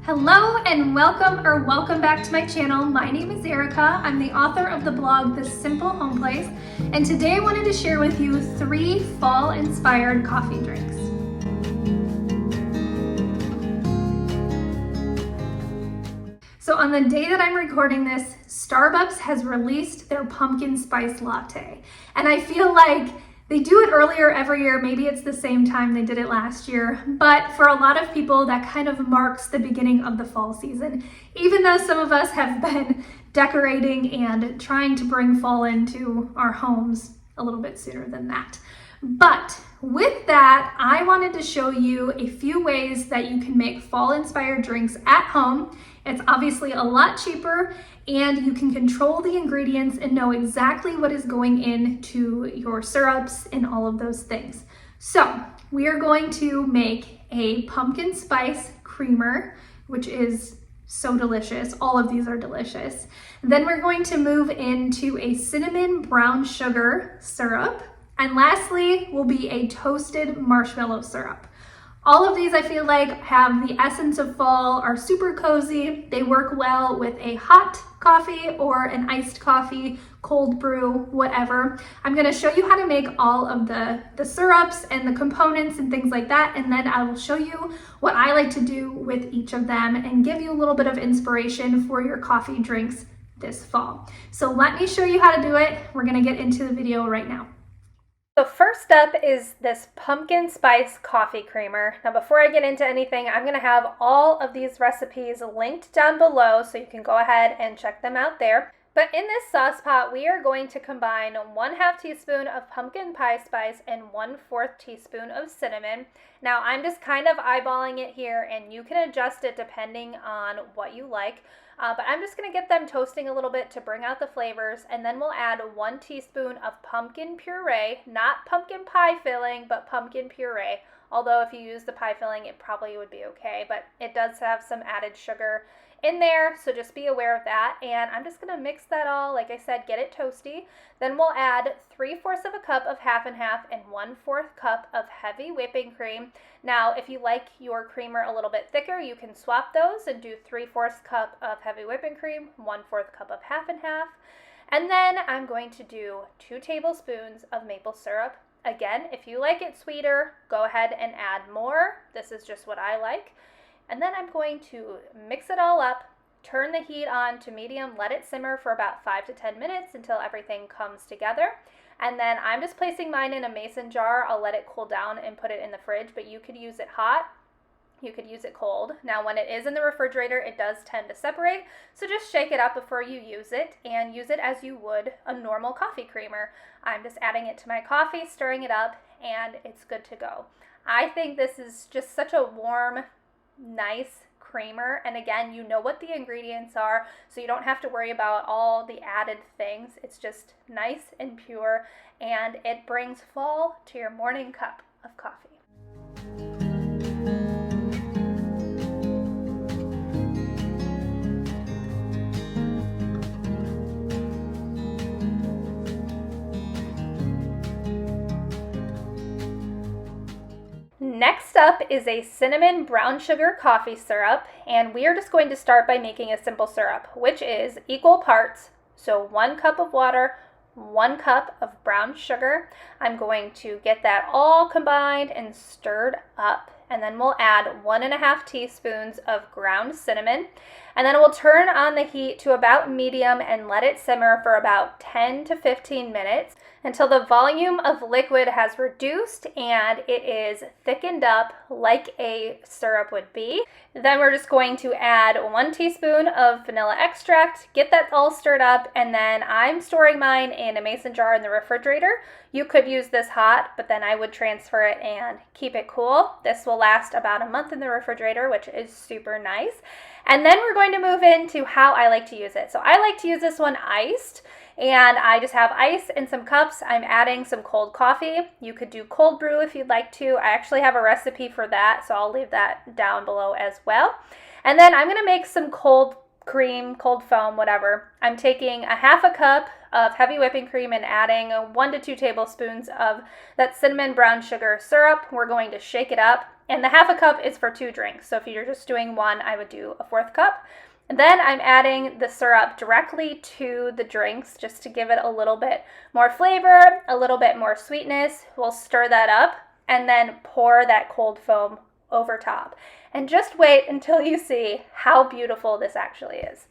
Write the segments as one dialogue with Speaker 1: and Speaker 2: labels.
Speaker 1: Hello and welcome back to my channel. My name is Erica. I'm the author of the blog, The Simple Home Place, and today I wanted to share with you 3 fall-inspired coffee drinks. So on the day that I'm recording this, Starbucks has released their pumpkin spice latte, and I feel like they do it earlier every year. Maybe it's the same time they did it last year, but for a lot of people that kind of marks the beginning of the fall season, even though some of us have been decorating and trying to bring fall into our homes a little bit sooner than that. But with that, I wanted to show you a few ways that you can make fall-inspired drinks at home. It's obviously a lot cheaper, and you can control the ingredients and know exactly what is going into your syrups and all of those things. So we are going to make a pumpkin spice creamer, which is so delicious. All of these are delicious. Then we're going to move into a cinnamon brown sugar syrup. And lastly will be a toasted marshmallow syrup. All of these I feel like have the essence of fall, are super cozy. They work well with a hot coffee or an iced coffee, cold brew, whatever. I'm gonna show you how to make all of the syrups and the components and things like that, and then I will show you what I like to do with each of them and give you a little bit of inspiration for your coffee drinks this fall. So let me show you how to do it. We're gonna get into the video right now. So first up is this pumpkin spice coffee creamer. Now before I get into anything, I'm going to have all of these recipes linked down below so you can go ahead and check them out there. But in this sauce pot, we are going to combine 1/2 teaspoon of pumpkin pie spice and 1/4 teaspoon of cinnamon. Now I'm just kind of eyeballing it here, and you can adjust it depending on what you like. But I'm just going to get them toasting a little bit to bring out the flavors, and then we'll add 1 teaspoon of pumpkin puree, not pumpkin pie filling, but pumpkin puree. Although if you use the pie filling, it probably would be okay, but it does have some added sugar in there, so just be aware of that. And I'm just going to mix that all, like I said, get it toasty. Then we'll add 3/4 of a cup of half and half and 1/4 cup of heavy whipping cream. Now, if you like your creamer a little bit thicker, you can swap those and do 3/4 cup of heavy whipping cream, 1/4 cup of half and half. And then I'm going to do 2 tablespoons of maple syrup. Again, if you like it sweeter, go ahead and add more. This is just what I like. And then I'm going to mix it all up, turn the heat on to medium, let it simmer for about 5 to 10 minutes until everything comes together. And then I'm just placing mine in a mason jar. I'll let it cool down and put it in the fridge, but you could use it hot. You could use it cold. Now when it is in the refrigerator, it does tend to separate, so just shake it up before you use it and use it as you would a normal coffee creamer. I'm just adding it to my coffee, stirring it up, and it's good to go. I think this is just such a warm, nice creamer, and again, you know what the ingredients are, so you don't have to worry about all the added things. It's just nice and pure, and it brings fall to your morning cup of coffee. Next up is a cinnamon brown sugar coffee syrup, and we are just going to start by making a simple syrup, which is equal parts, so 1 cup of water, 1 cup of brown sugar. I'm going to get that all combined and stirred up, and then we'll add 1/2 teaspoons of ground cinnamon, and then we'll turn on the heat to about medium and let it simmer for about 10 to 15 minutes until the volume of liquid has reduced and it is thickened up like a syrup would be. Then we're just going to add 1 teaspoon of vanilla extract, get that all stirred up, and then I'm storing mine in a mason jar in the refrigerator. You could use this hot, but then I would transfer it and keep it cool. This will last about a month in the refrigerator, which is super nice. And then we're going to move into how I like to use it. So I like to use this one iced, and I just have ice in some cups. I'm adding some cold coffee. You could do cold brew if you'd like to. I actually have a recipe for that, so I'll leave that down below as well. And then I'm going to make some cold cream, cold foam, whatever. I'm taking 1/2 cup of heavy whipping cream and adding 1 to 2 tablespoons of that cinnamon brown sugar syrup. We're going to shake it up.
Speaker 2: And the half a cup is for 2 drinks. So if you're just doing 1, I would do a 1/4 cup. And then I'm adding the syrup directly to the drinks just to give it a little bit more flavor, a little bit more sweetness. We'll stir that up and then pour that cold foam over top. And just wait until you see how beautiful this actually is.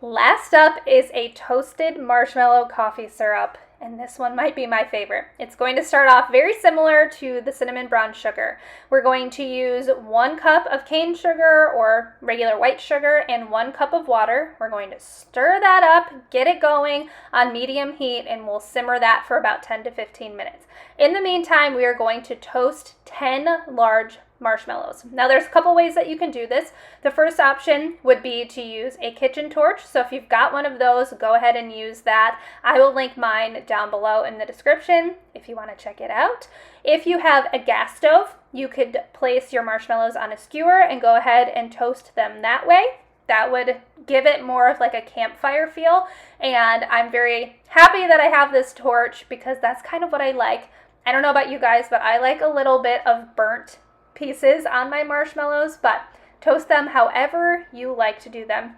Speaker 2: Last up is a toasted marshmallow coffee syrup, and this one might be my favorite. It's going to start off very similar to the cinnamon brown sugar. We're going to use 1 cup of cane sugar or regular white sugar and 1 cup of water. We're going to stir that up, get it going on medium heat, and we'll simmer that for about 10 to 15 minutes. In the meantime, we are going to toast 10 large marshmallows. Now there's a couple ways that you can do this. The first option would be to use a kitchen torch. So if you've got one of those, go ahead and use that. I will link mine down below in the description if you want to check it out. If you have a gas stove, you could place your marshmallows on a skewer and go ahead and toast them that way. That would give it more of like a campfire feel. And I'm very happy that I have this torch because that's kind of what I like. I don't know about you guys, but I like a little bit of burnt pieces on my marshmallows, but toast them however you like to do them.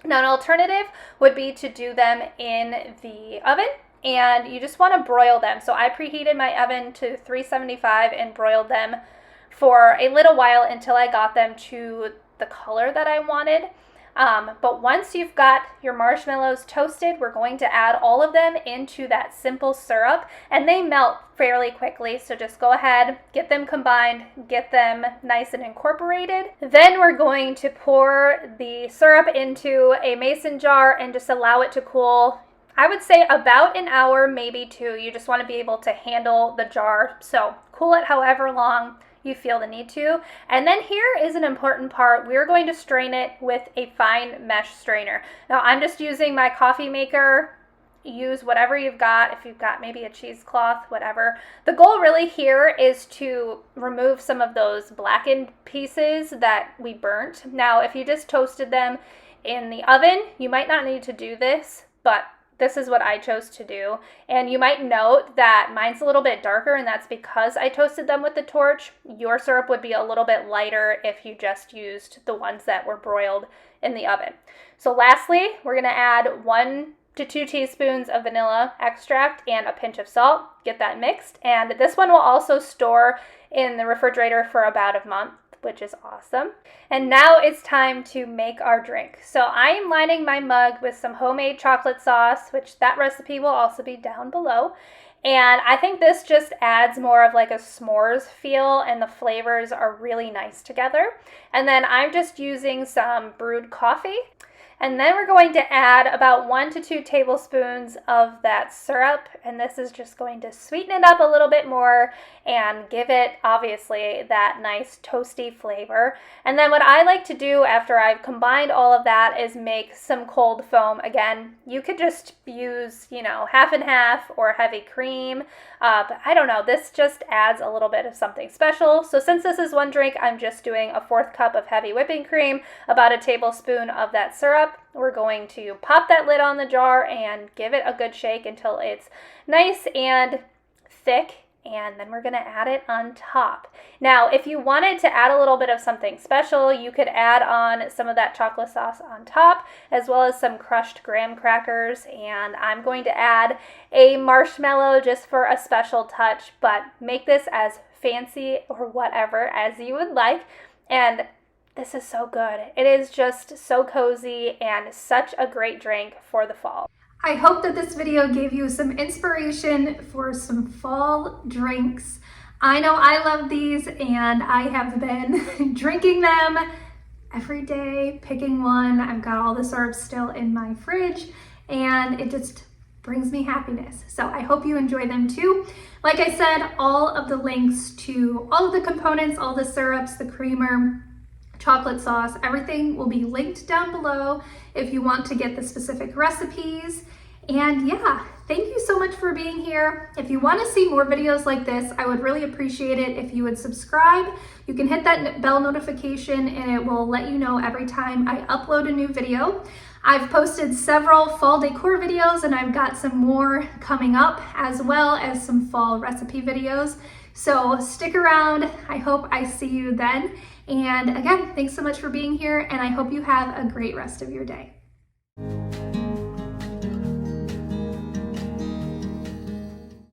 Speaker 2: Now, an alternative would be to do them in the oven, and you just want to broil them. So I preheated my oven to 375 and broiled them for a little while until I got them to the color that I wanted. But once you've got your marshmallows toasted, we're going to add all of them into that simple syrup, and they melt fairly quickly. So just go ahead, get them combined, get them nice and incorporated. Then we're going to pour the syrup into a mason jar and just allow it to cool. I would say about an hour, maybe 2. You just want to be able to handle the jar. So cool it however long you feel the need to. And then here is an important part. We're going to strain it with a fine mesh strainer. Now I'm just using my coffee maker. Use whatever you've got. If you've got maybe a cheesecloth, whatever. The goal really here is to remove some of those blackened pieces that we burnt. Now if you just toasted them in the oven, you might not need to do this, but this is what I chose to do. And you might note that mine's a little bit darker, and that's because I toasted them with the torch. Your syrup would be a little bit lighter if you just used the ones that were broiled in the oven. So lastly, we're going to add 1 to 2 teaspoons of vanilla extract and a pinch of salt. Get that mixed. And this one will also store in the refrigerator for about a month, which is awesome. And now it's time to make our drink. So I am lining my mug with some homemade chocolate sauce, which that recipe will also be down below. And I think this just adds more of like a s'mores feel, and the flavors are really nice together. And then I'm just using some brewed coffee. And then we're going to add about 1 to 2 tablespoons of that syrup, and this is just going to sweeten it up a little bit more and give it, obviously, that nice toasty flavor. And then what I like to do after I've combined all of that is make some cold foam. Again, you could just use, half and half or heavy cream, but I don't know, this just adds a little bit of something special. So since this is one drink, I'm just doing a 1/4 cup of heavy whipping cream, about a tablespoon of that syrup. We're going to pop that lid on the jar and give it a good shake until it's nice and thick, and then we're going to add it on top. Now, if you wanted to add a little bit of something special, you could add on some of that chocolate sauce on top, as well as some crushed graham crackers, and I'm going to add a marshmallow just for a special touch, but make this as fancy or whatever as you would like. And this is so good. It is just so cozy and such a great drink for the fall.
Speaker 1: I hope that this video gave you some inspiration for some fall drinks. I know I love these, and I have been drinking them every day, picking one. I've got all the syrup still in my fridge, and it just brings me happiness. So I hope you enjoy them too. Like I said, all of the links to all of the components, all the syrups, the creamer, chocolate sauce, everything will be linked down below if you want to get the specific recipes. And yeah, thank you so much for being here. If you want to see more videos like this, I would really appreciate it if you would subscribe. You can hit that bell notification and it will let you know every time I upload a new video. I've posted several fall decor videos and I've got some more coming up, as well as some fall recipe videos. So stick around. I hope I see you then. And again, thanks so much for being here, and I hope you have a great rest of your day.